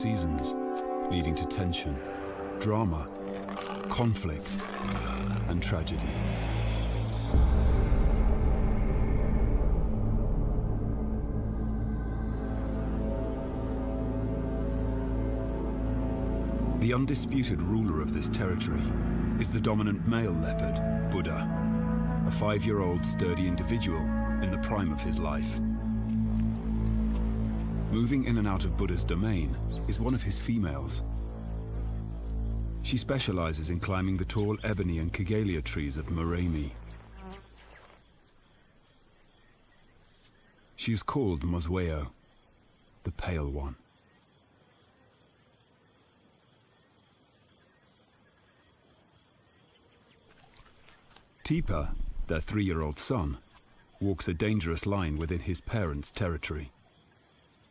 seasons, leading to tension, drama, conflict, and tragedy. The undisputed ruler of this territory is the dominant male leopard, Buddha, a 5-year-old sturdy individual in the prime of his life. Moving in and out of Buddha's domain is one of his females. She specializes in climbing the tall ebony and Kigelia trees of Moremi. She is called Mosweo, the Pale One. Tipa, their 3-year-old son, walks a dangerous line within his parents' territory.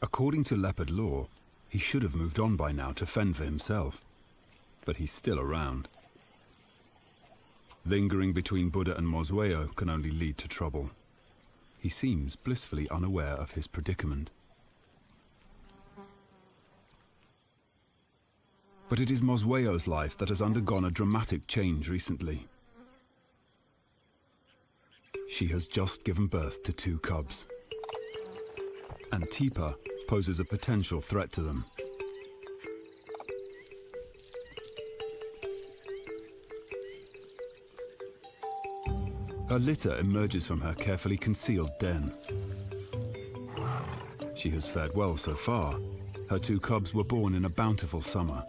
According to leopard law, he should have moved on by now to fend for himself, but he's still around. Lingering between Buddha and Mosweo can only lead to trouble. He seems blissfully unaware of his predicament. But it is Mosweo's life that has undergone a dramatic change recently. She has just given birth to 2 cubs, and Tipa poses a potential threat to them. Her litter emerges from her carefully concealed den. She has fared well so far. Her 2 cubs were born in a bountiful summer.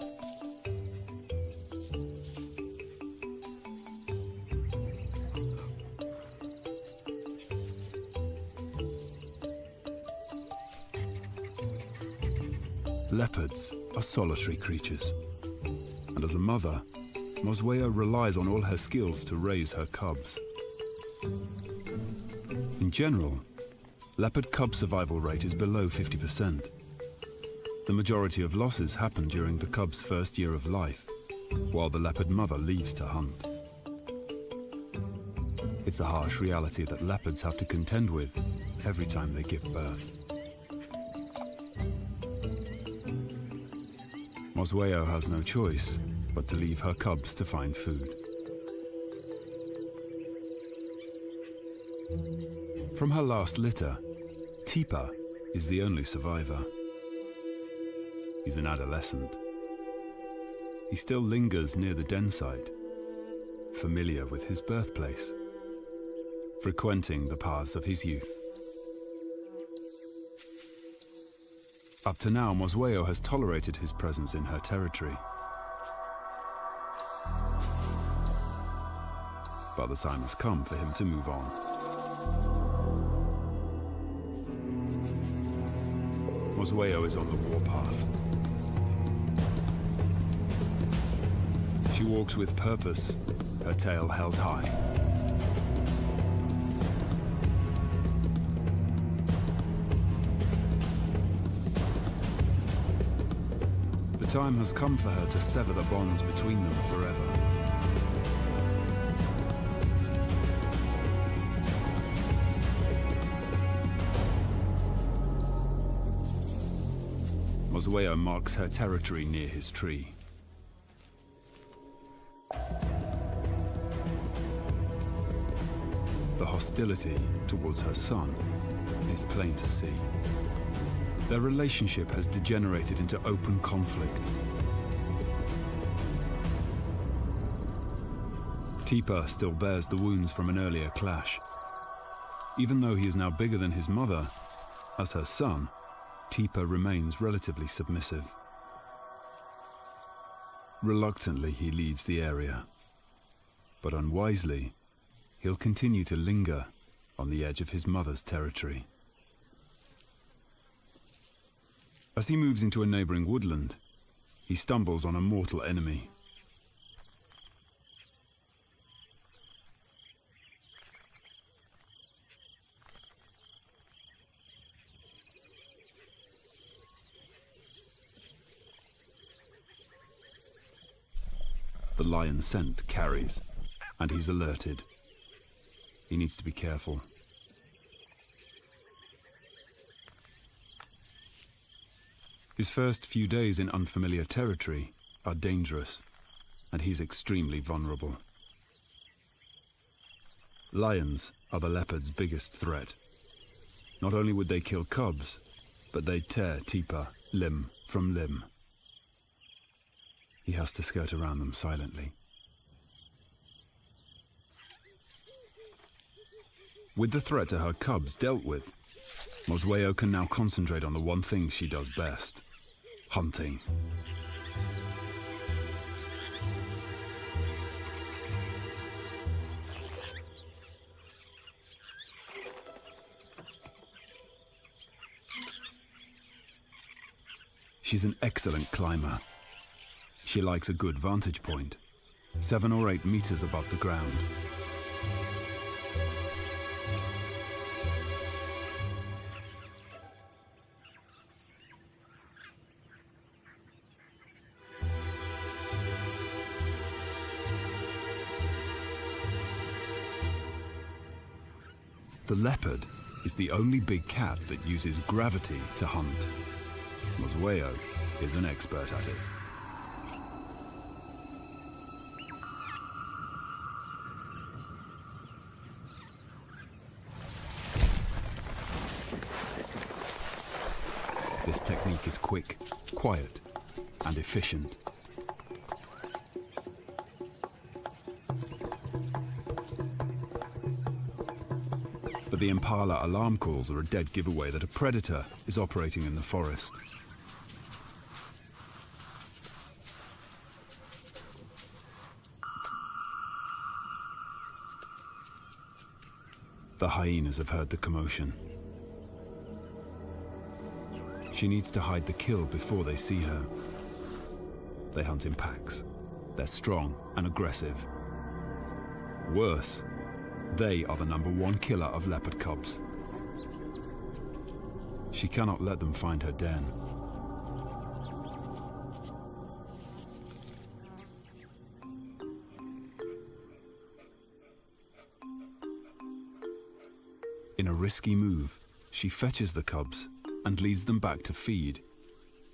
Leopards are solitary creatures, and as a mother, Mosweo relies on all her skills to raise her cubs. In general, leopard cub survival rate is below 50%. The majority of losses happen during the cub's first year of life, while the leopard mother leaves to hunt. It's a harsh reality that leopards have to contend with every time they give birth. Mosweo has no choice but to leave her cubs to find food. From her last litter, Tipa is the only survivor. He's an adolescent. He still lingers near the den site, familiar with his birthplace, frequenting the paths of his youth. Up to now, Mosweo has tolerated his presence in her territory. But the time has come for him to move on. Mosweo is on the warpath. She walks with purpose, her tail held high. The time has come for her to sever the bonds between them forever. Mosweo marks her territory near his tree. The hostility towards her son is plain to see. Their relationship has degenerated into open conflict. Tipa still bears the wounds from an earlier clash. Even though he is now bigger than his mother, as her son, Tipa remains relatively submissive. Reluctantly, he leaves the area, but unwisely, he'll continue to linger on the edge of his mother's territory. As he moves into a neighboring woodland, he stumbles on a mortal enemy. The lion's scent carries, and he's alerted. He needs to be careful. His first few days in unfamiliar territory are dangerous, and he's extremely vulnerable. Lions are the leopard's biggest threat. Not only would they kill cubs, but they'd tear Teepa limb from limb. He has to skirt around them silently. With the threat to her cubs dealt with, Mosweo can now concentrate on the one thing she does best: hunting. She's an excellent climber. She likes a good vantage point, 7 or 8 meters above the ground. The leopard is the only big cat that uses gravity to hunt. Mosweo is an expert at it. This technique is quick, quiet, and efficient. But the impala alarm calls are a dead giveaway that a predator is operating in the forest. The hyenas have heard the commotion. She needs to hide the kill before they see her. They hunt in packs. They're strong and aggressive. Worse, they are the #1 killer of leopard cubs. She cannot let them find her den. In a risky move, she fetches the cubs and leads them back to feed,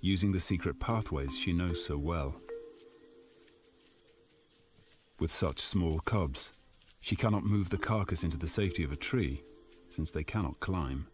using the secret pathways she knows so well. With such small cubs, she cannot move the carcass into the safety of a tree, since they cannot climb.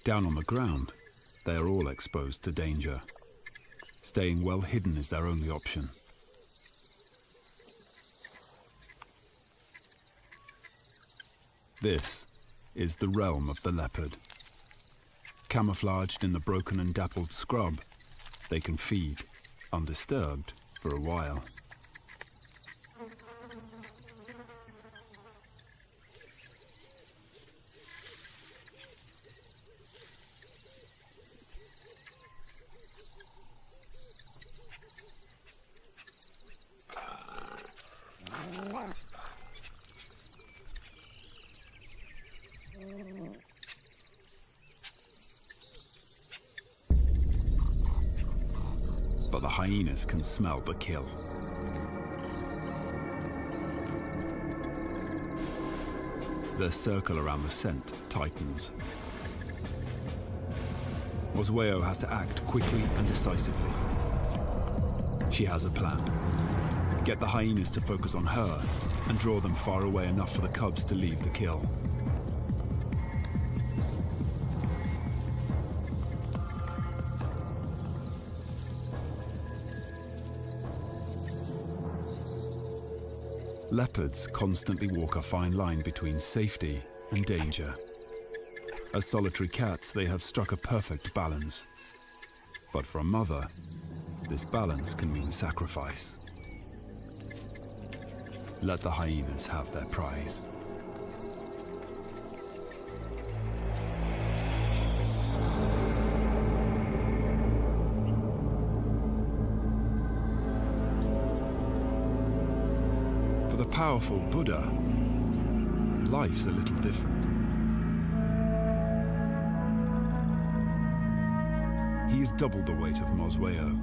Down on the ground, they are all exposed to danger. Staying well hidden is their only option. This is the realm of the leopard. Camouflaged in the broken and dappled scrub, they can feed, undisturbed, for a while. But the hyenas can smell the kill. Their circle around the scent tightens. Mosweo has to act quickly and decisively. She has a plan. Get the hyenas to focus on her and draw them far away enough for the cubs to leave the kill. Leopards constantly walk a fine line between safety and danger. As solitary cats, they have struck a perfect balance. But for a mother, this balance can mean sacrifice. Let the hyenas have their prize. For the powerful Buddha, life's a little different. He is double the weight of Mosweo.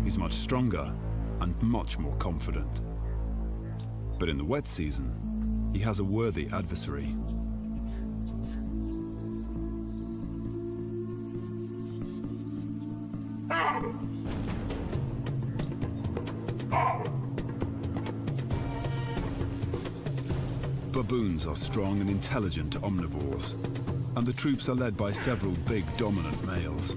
He's much stronger and much more confident. But in the wet season, he has a worthy adversary. Baboons are strong and intelligent omnivores, and the troops are led by several big dominant males.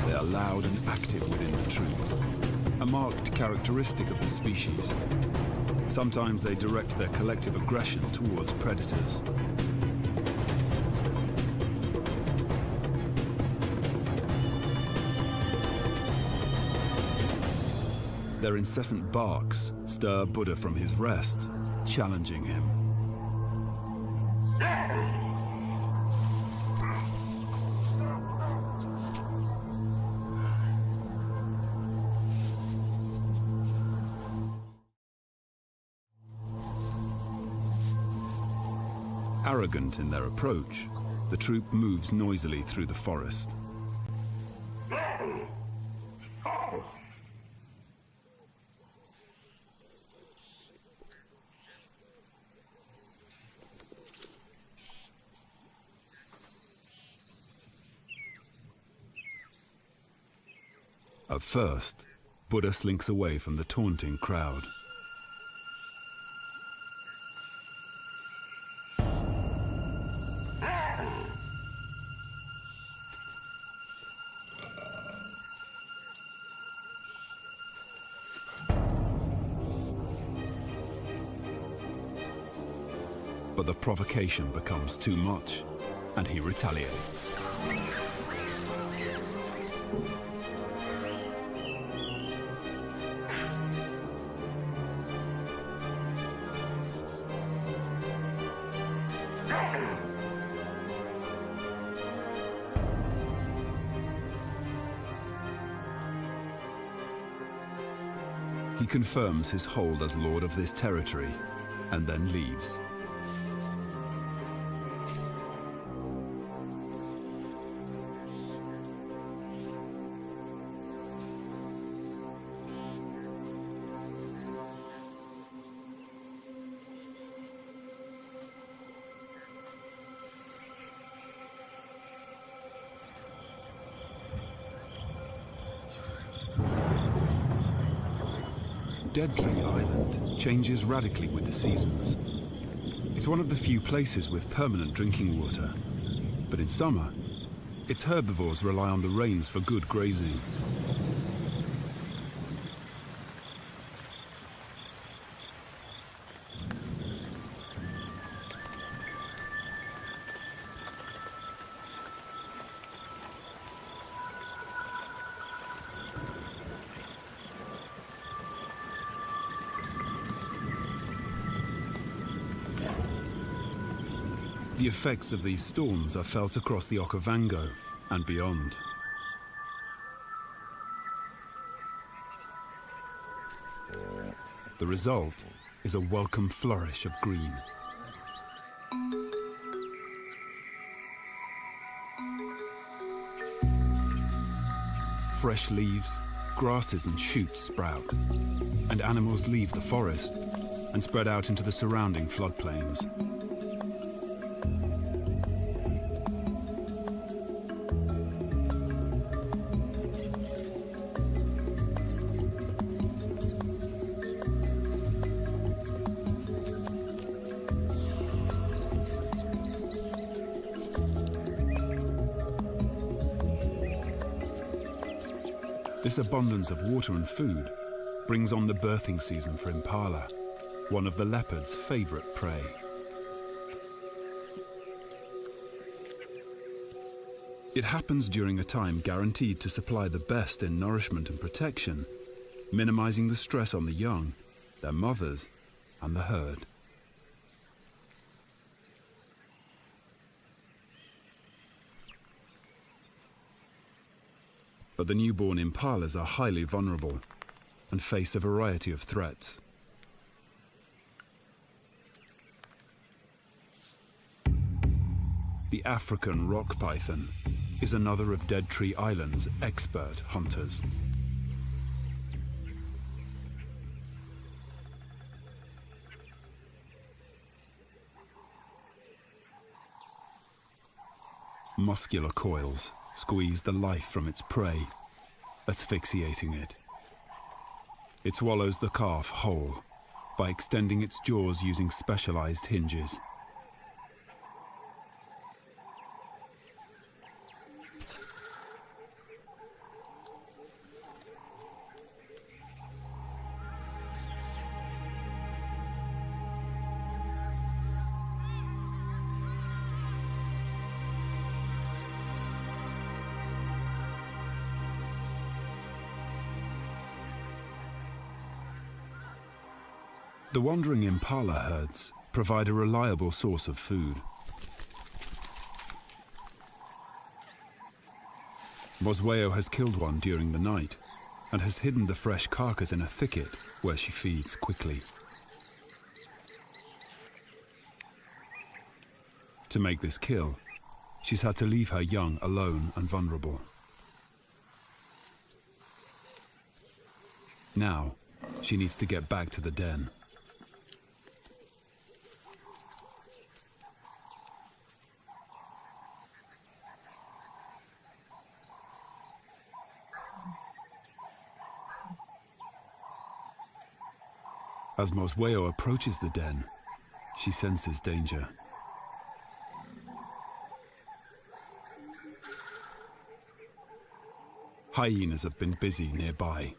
They are loud and active within the troop, a marked characteristic of the species. Sometimes they direct their collective aggression towards predators. Their incessant barks stir Buddha from his rest, challenging him. Arrogant in their approach, the troop moves noisily through the forest. At first, Buddha slinks away from the taunting crowd. But the provocation becomes too much, and he retaliates. He confirms his hold as lord of this territory, and then leaves. Dead Tree Island changes radically with the seasons. It's one of the few places with permanent drinking water. But in summer, its herbivores rely on the rains for good grazing. The effects of these storms are felt across the Okavango and beyond. The result is a welcome flourish of green. Fresh leaves, grasses and shoots sprout, and animals leave the forest and spread out into the surrounding floodplains. This abundance of water and food brings on the birthing season for impala, one of the leopard's favorite prey. It happens during a time guaranteed to supply the best in nourishment and protection, minimizing the stress on the young, their mothers, and the herd. But the newborn impalas are highly vulnerable and face a variety of threats. The African rock python is another of Dead Tree Island's expert hunters. Muscular coils squeeze the life from its prey, asphyxiating it. It swallows the calf whole by extending its jaws using specialized hinges. The wandering impala herds provide a reliable source of food. Mosweo has killed one during the night and has hidden the fresh carcass in a thicket where she feeds quickly. To make this kill, she's had to leave her young alone and vulnerable. Now, she needs to get back to the den. As Mosweo approaches the den, she senses danger. Hyenas have been busy nearby.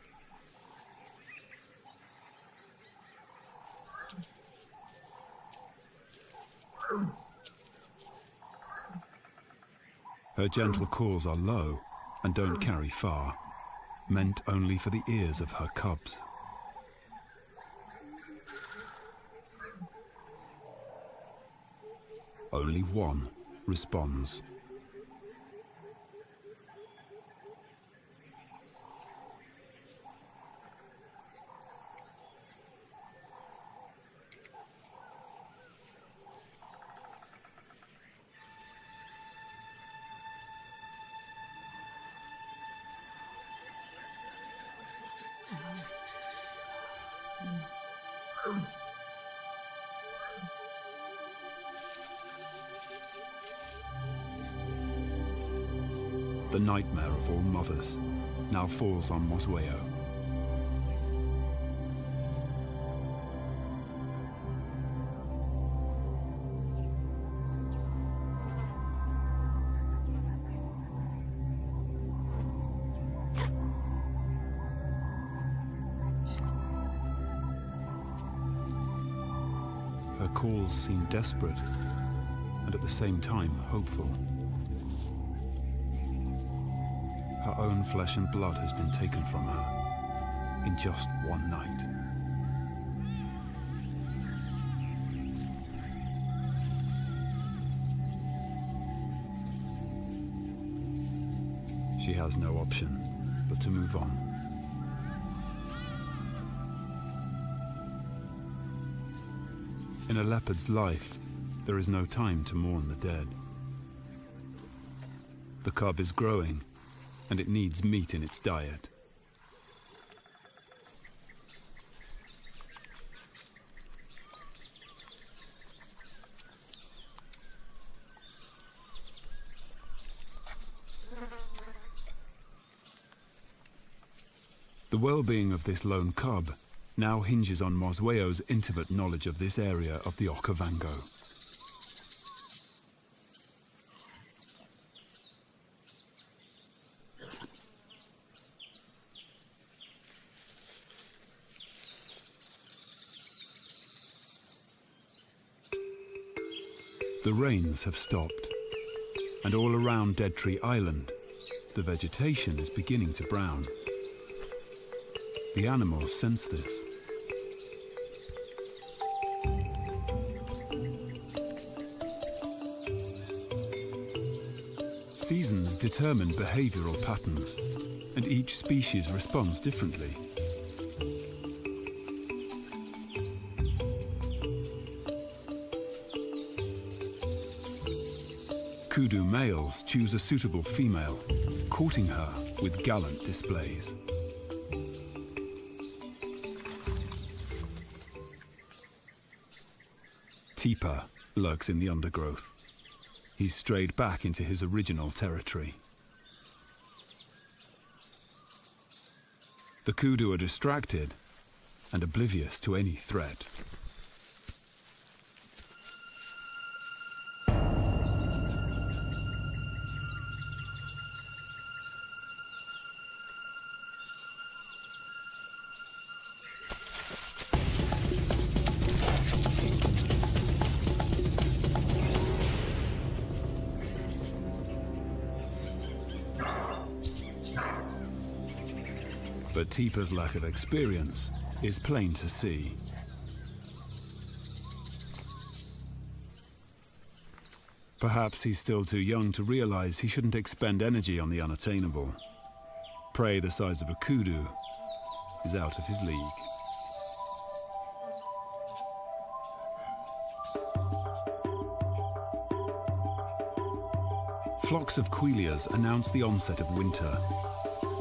Her gentle calls are low and don't carry far, meant only for the ears of her cubs. Only one responds. The nightmare of all mothers now falls on Mosweo. Her calls seem desperate and at the same time hopeful. Her own flesh and blood has been taken from her in just one night. She has no option but to move on. In a leopard's life, there is no time to mourn the dead. The cub is growing, and it needs meat in its diet. The well-being of this lone cub now hinges on Mosweo's intimate knowledge of this area of the Okavango. The rains have stopped, and all around Dead Tree Island, the vegetation is beginning to brown. The animals sense this. Seasons determine behavioral patterns. and each species responds differently. Kudu males choose a suitable female, courting her with gallant displays. Teepa lurks in the undergrowth. He's strayed back into his original territory. The kudu are distracted and oblivious to any threat. But Teepa's lack of experience is plain to see. Perhaps he's still too young to realize he shouldn't expend energy on the unattainable. Prey the size of a kudu is out of his league. Flocks of quilias announce the onset of winter,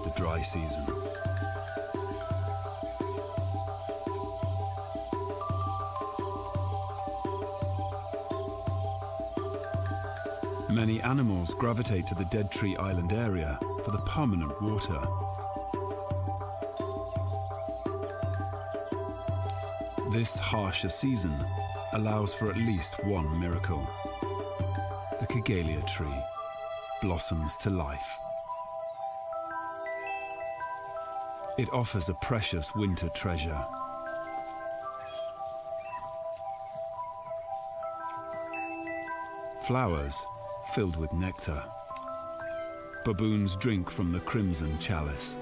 the dry season. Many animals gravitate to the Dead Tree Island area for the permanent water. This harsher season allows for at least one miracle. The Kigelia tree blossoms to life. It offers a precious winter treasure. Flowers filled with nectar. Baboons drink from the crimson chalice.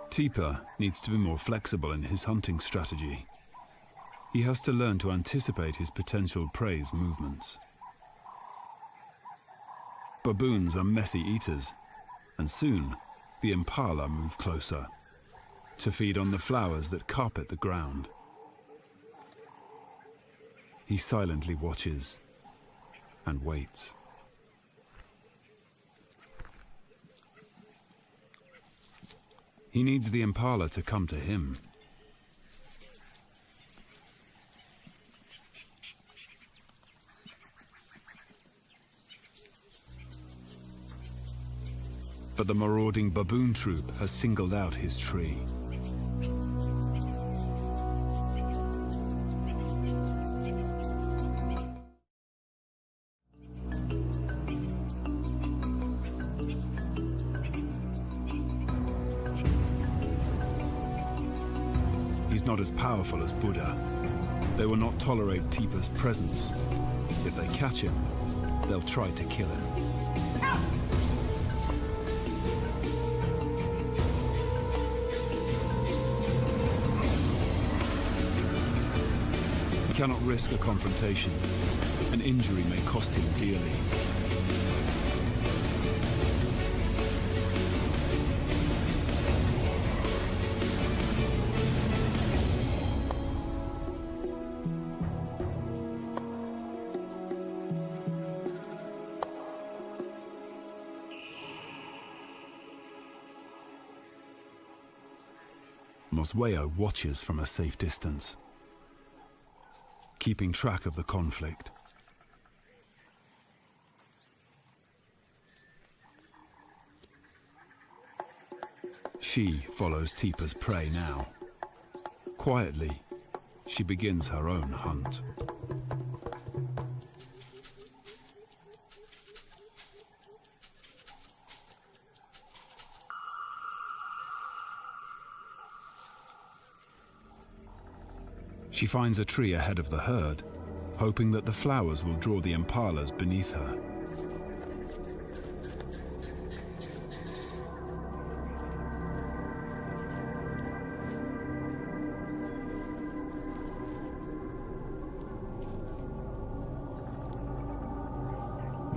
Teepa needs to be more flexible in his hunting strategy. He has to learn to anticipate his potential prey's movements. Baboons are messy eaters, and soon the impala move closer to feed on the flowers that carpet the ground. He silently watches and waits. He needs the impala to come to him. But the marauding baboon troop has singled out his tree. He's not as powerful as Buddha. They will not tolerate Teepa's presence. If they catch him, they'll try to kill him. He cannot risk a confrontation. An injury may cost him dearly. Mosweo watches from a safe distance, keeping track of the conflict. She follows Teepa's prey now. Quietly, she begins her own hunt. She finds a tree ahead of the herd, hoping that the flowers will draw the impalas beneath her.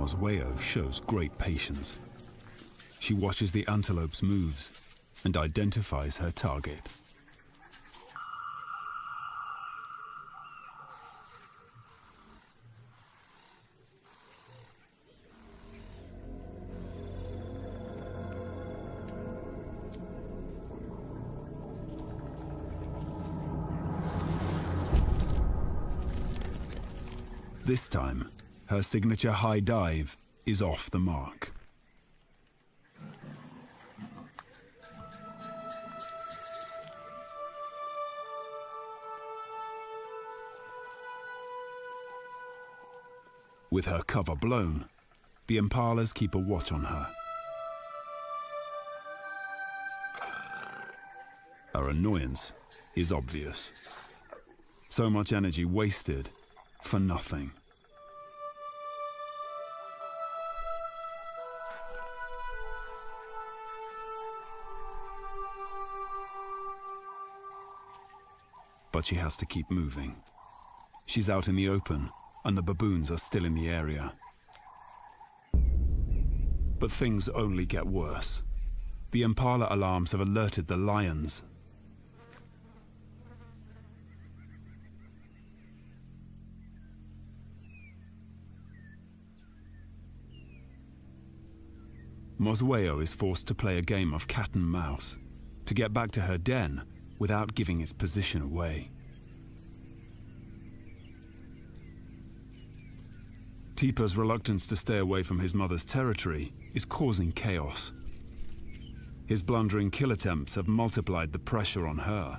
Mosweo shows great patience. She watches the antelope's moves and identifies her target. This time, her signature high dive is off the mark. With her cover blown, the impalas keep a watch on her. Her annoyance is obvious. So much energy wasted for nothing. But she has to keep moving. She's out in the open, and the baboons are still in the area. But things only get worse. The impala alarms have alerted the lions. Mosweo is forced to play a game of cat and mouse to get back to her den without giving its position away. Tipa's reluctance to stay away from his mother's territory is causing chaos. His blundering kill attempts have multiplied the pressure on her.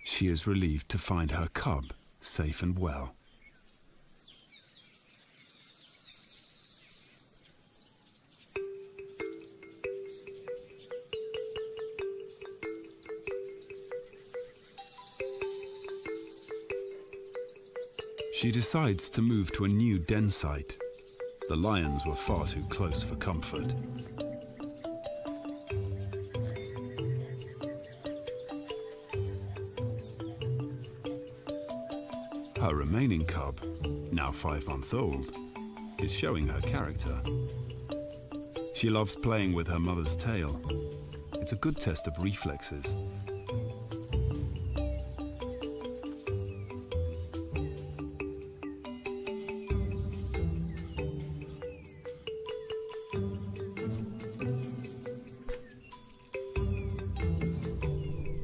She is relieved to find her cub safe and well. She decides to move to a new den site. The lions were far too close for comfort. Her remaining cub, now 5 months old, is showing her character. She loves playing with her mother's tail. It's a good test of reflexes.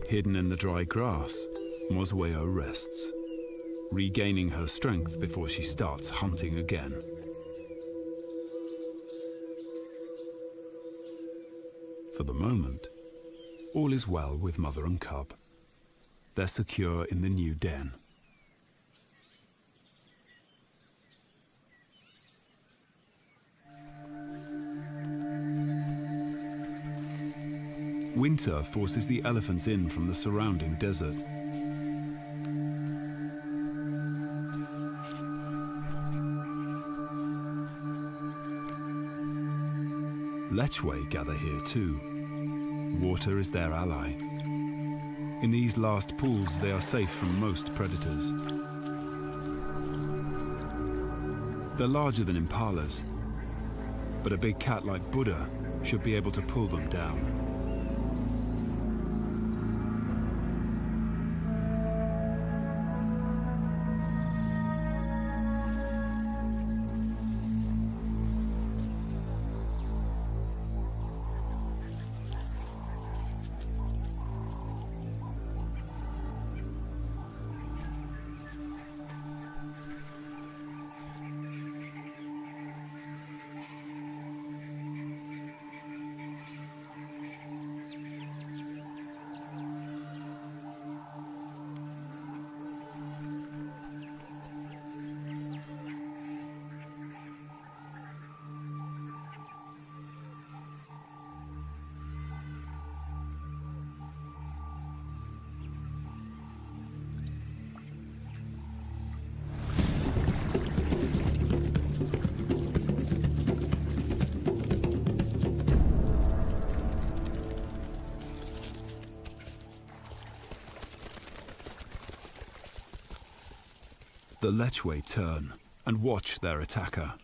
Hidden in the dry grass, Mosweo rests, regaining her strength before she starts hunting again. For the moment, all is well with mother and cub. They're secure in the new den. Winter forces the elephants in from the surrounding desert. Lechwe gather here too. Water is their ally. In these last pools, they are safe from most predators. They're larger than impalas, but a big cat like Buddha should be able to pull them down. The Lechwe turn and watch their attacker.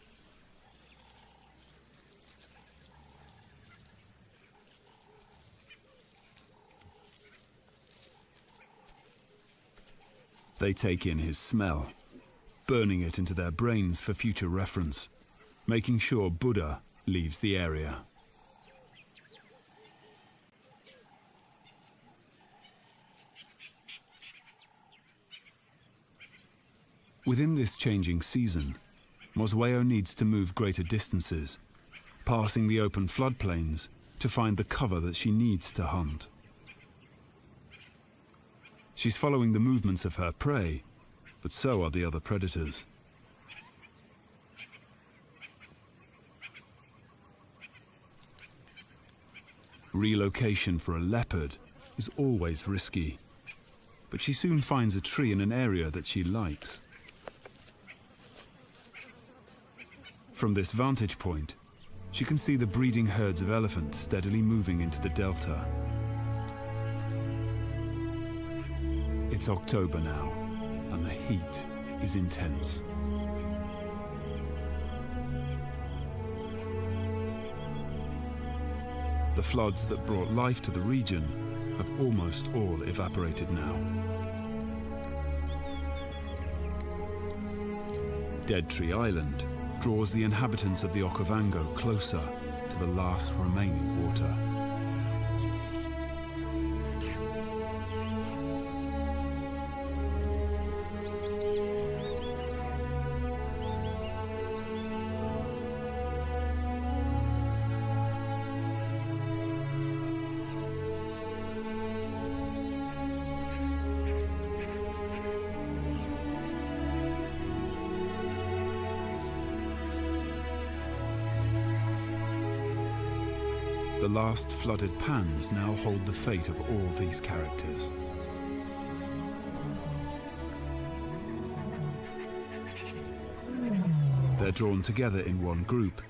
They take in his smell, burning it into their brains for future reference, making sure Buddha leaves the area. Within this changing season, Mosweo needs to move greater distances, passing the open floodplains to find the cover that she needs to hunt. She's following the movements of her prey, but so are the other predators. Relocation for a leopard is always risky, but she soon finds a tree in an area that she likes. From this vantage point, she can see the breeding herds of elephants steadily moving into the delta. It's October now, and the heat is intense. The floods that brought life to the region have almost all evaporated now. Dead Tree Island draws the inhabitants of the Okavango closer to the last remaining water. The last flooded pans now hold the fate of all these characters. They're drawn together in one group,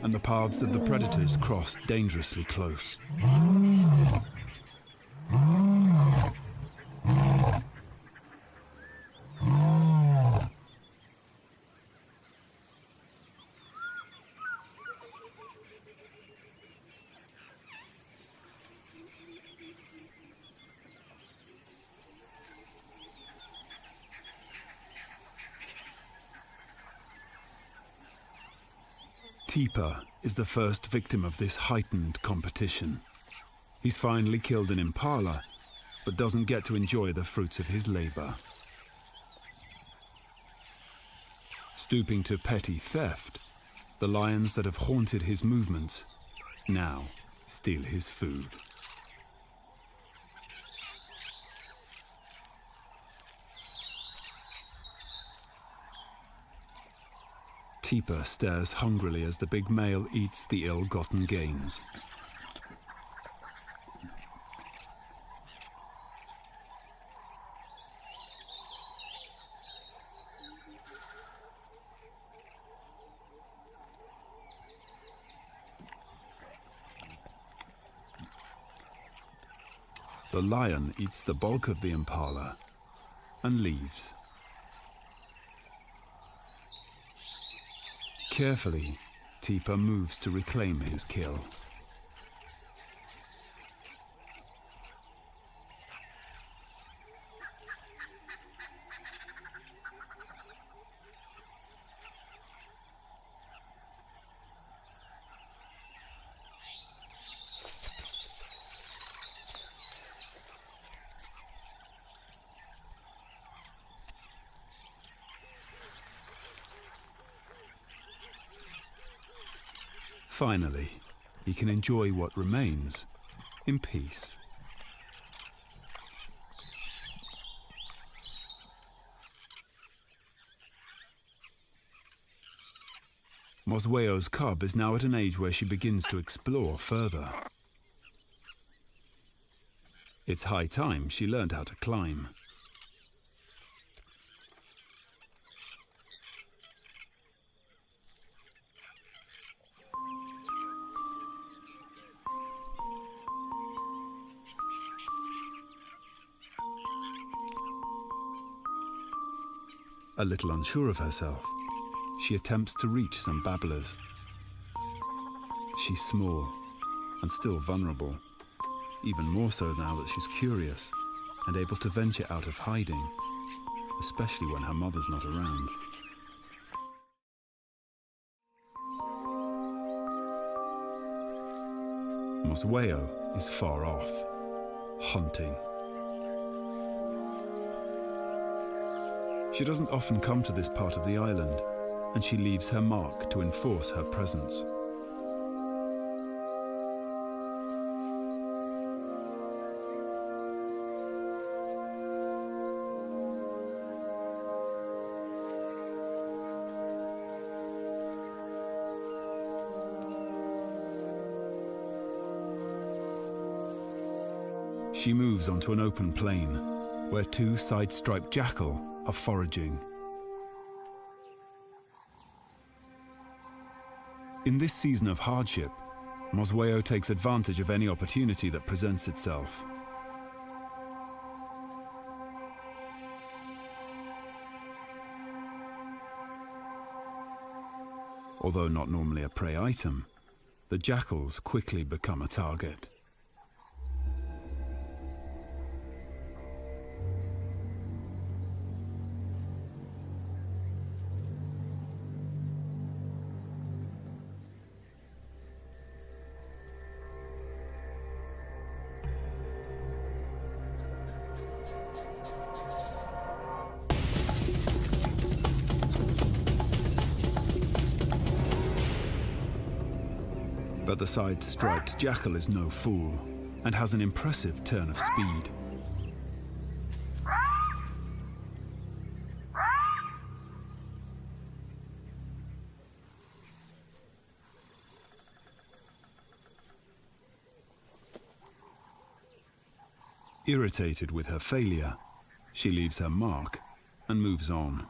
and the paths of the predators cross dangerously close. Teeper is the first victim of this heightened competition. He's finally killed an impala, but doesn't get to enjoy the fruits of his labor. Stooping to petty theft, the lions that have haunted his movements now steal his food. Teeper stares hungrily as the big male eats the ill-gotten gains. The lion eats the bulk of the impala and leaves. Carefully, Teeper moves to reclaim his kill. Finally, he can enjoy what remains in peace. Mosweo's cub is now at an age where she begins to explore further. It's high time she learned how to climb. A little unsure of herself, she attempts to reach some babblers. She's small and still vulnerable, even more so now that she's curious and able to venture out of hiding, especially when her mother's not around. Mosweo is far off, hunting. She doesn't often come to this part of the island, and she leaves her mark to enforce her presence. She moves onto an open plain, where two side-striped jackal are foraging. In this season of hardship, Mosweo takes advantage of any opportunity that presents itself. Although not normally a prey item, the jackals quickly become a target. But the side-striped jackal is no fool and has an impressive turn of speed. Irritated with her failure, she leaves her mark and moves on.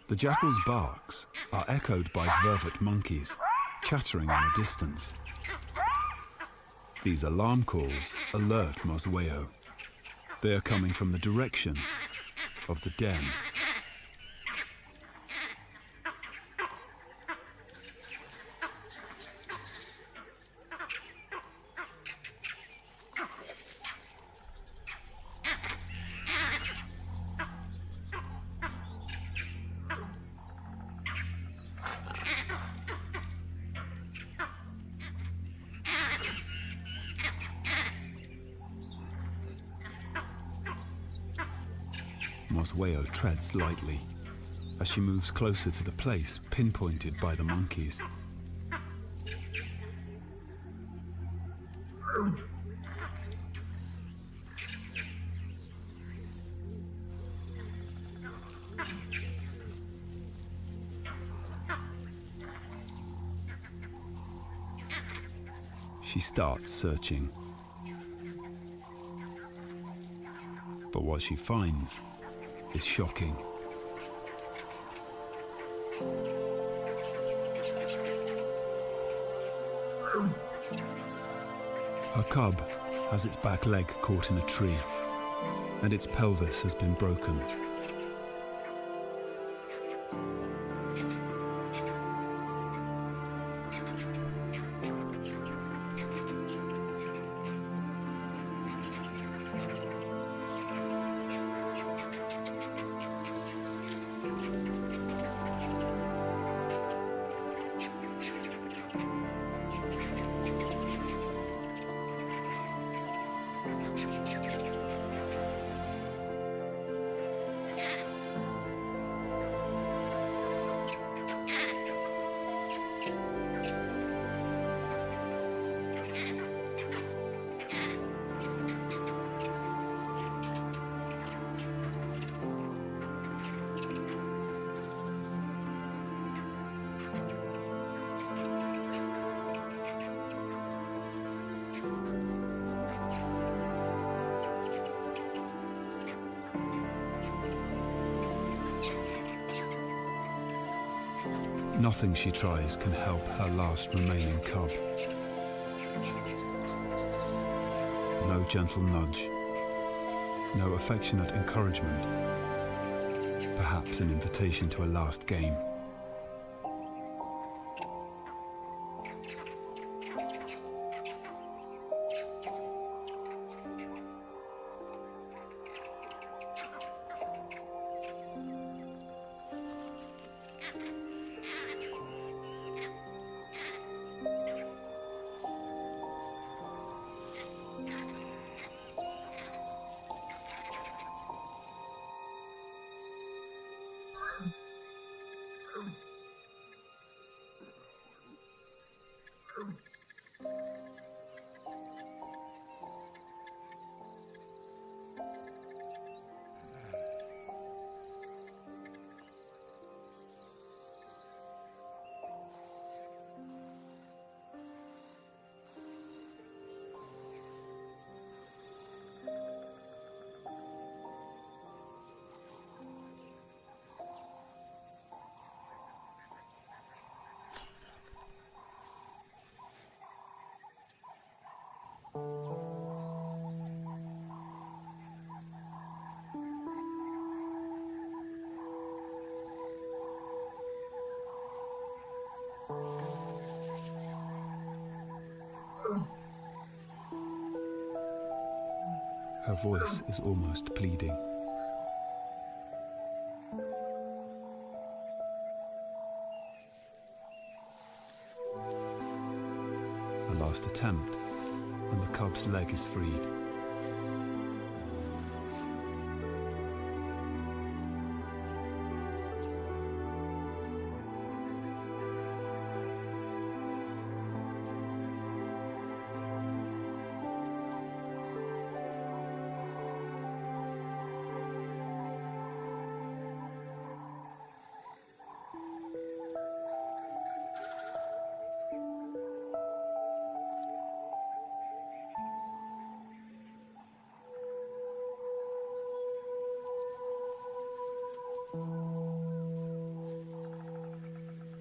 The jackal's barks are echoed by vervet monkeys, chattering in the distance. These alarm calls alert Mosweo. They are coming from the direction of the den. Mosweo treads lightly as she moves closer to the place pinpointed by the monkeys. She starts searching. But what she finds is shocking. Her cub has its back leg caught in a tree, and its pelvis has been broken. Nothing she tries can help her last remaining cub. No gentle nudge, no affectionate encouragement, perhaps an invitation to a last game. Her voice is almost pleading. A last attempt, and the cub's leg is freed.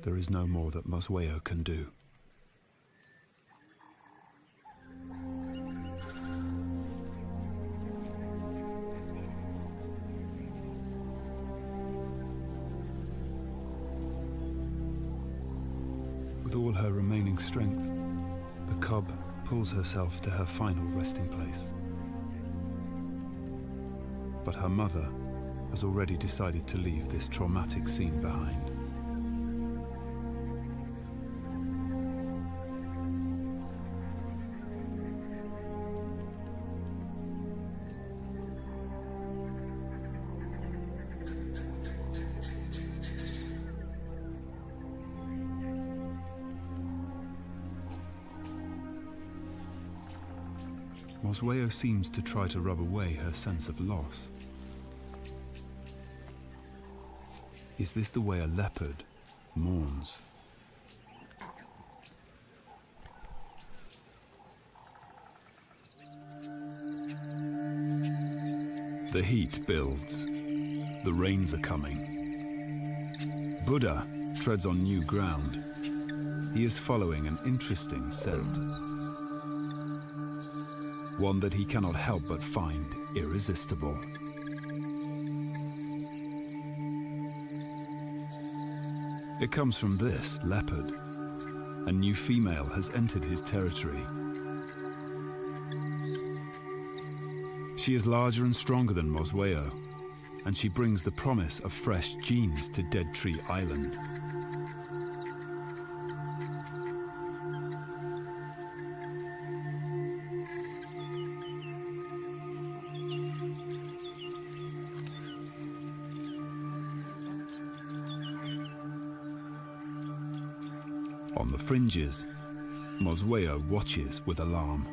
There is no more that Mosweo can do. With all her remaining strength, the cub pulls herself to her final resting place. But her mother has already decided to leave this traumatic scene behind. Mosweo seems to try to rub away her sense of loss. Is this the way a leopard mourns? The heat builds. The rains are coming. Buddha treads on new ground. He is following an interesting scent. One that he cannot help but find irresistible. It comes from this leopard. A new female has entered his territory. She is larger and stronger than Mosweo, and she brings the promise of fresh genes to Dead Tree Island. On the fringes, Mosweo watches with alarm.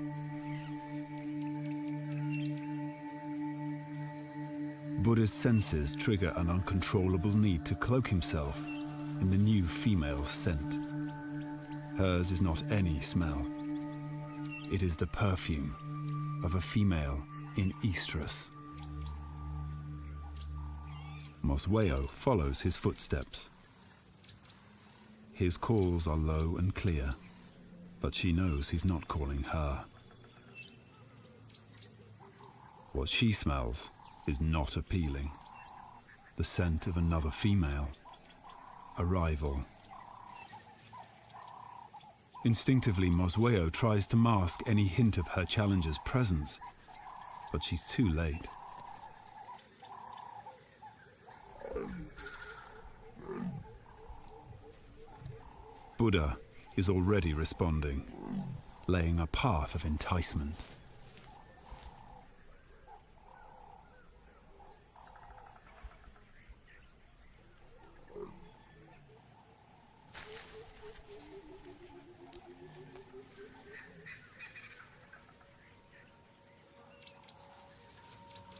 Buddha's senses trigger an uncontrollable need to cloak himself in the new female scent. Hers is not any smell. It is the perfume of a female in estrus. Mosweo follows his footsteps. His calls are low and clear, but she knows he's not calling her. What she smells is not appealing. The scent of another female, a rival. Instinctively, Mosweo tries to mask any hint of her challenger's presence, but she's too late. Buddha is already responding, laying a path of enticement.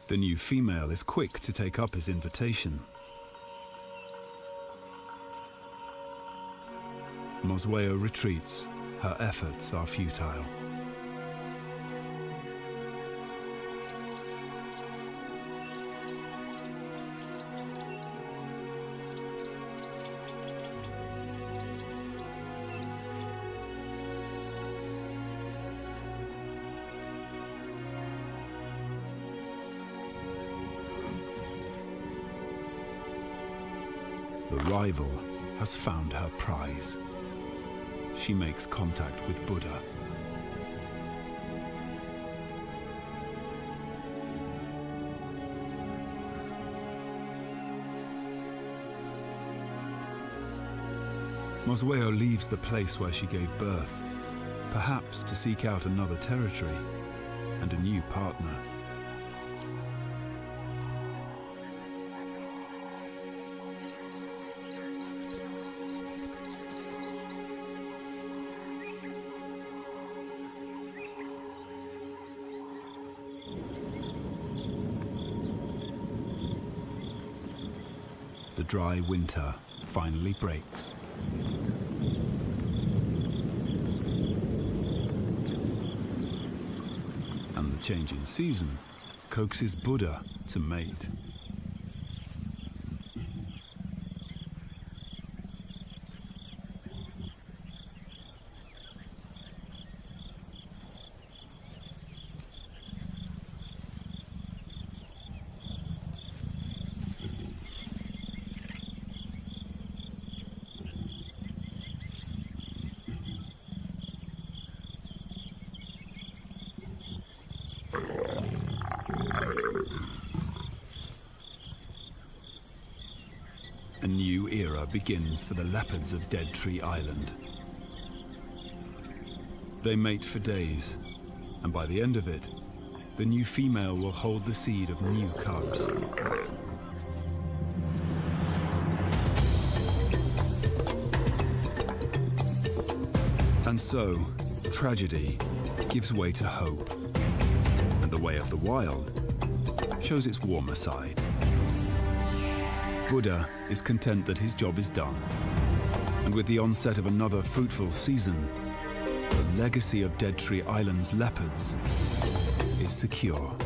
The new female is quick to take up his invitation. Mosweo retreats. Her efforts are futile. The rival has found her prize. She makes contact with Buddha. Mosweo leaves the place where she gave birth, perhaps to seek out another territory and a new partner. The dry winter finally breaks. And the change in season coaxes Buddha to mate. A new era begins for the leopards of Dead Tree Island. They mate for days, and by the end of it, the new female will hold the seed of new cubs. And so, tragedy gives way to hope, and the way of the wild shows its warmer side. Buddha is content that his job is done, and with the onset of another fruitful season, the legacy of Dead Tree Island's leopards is secure.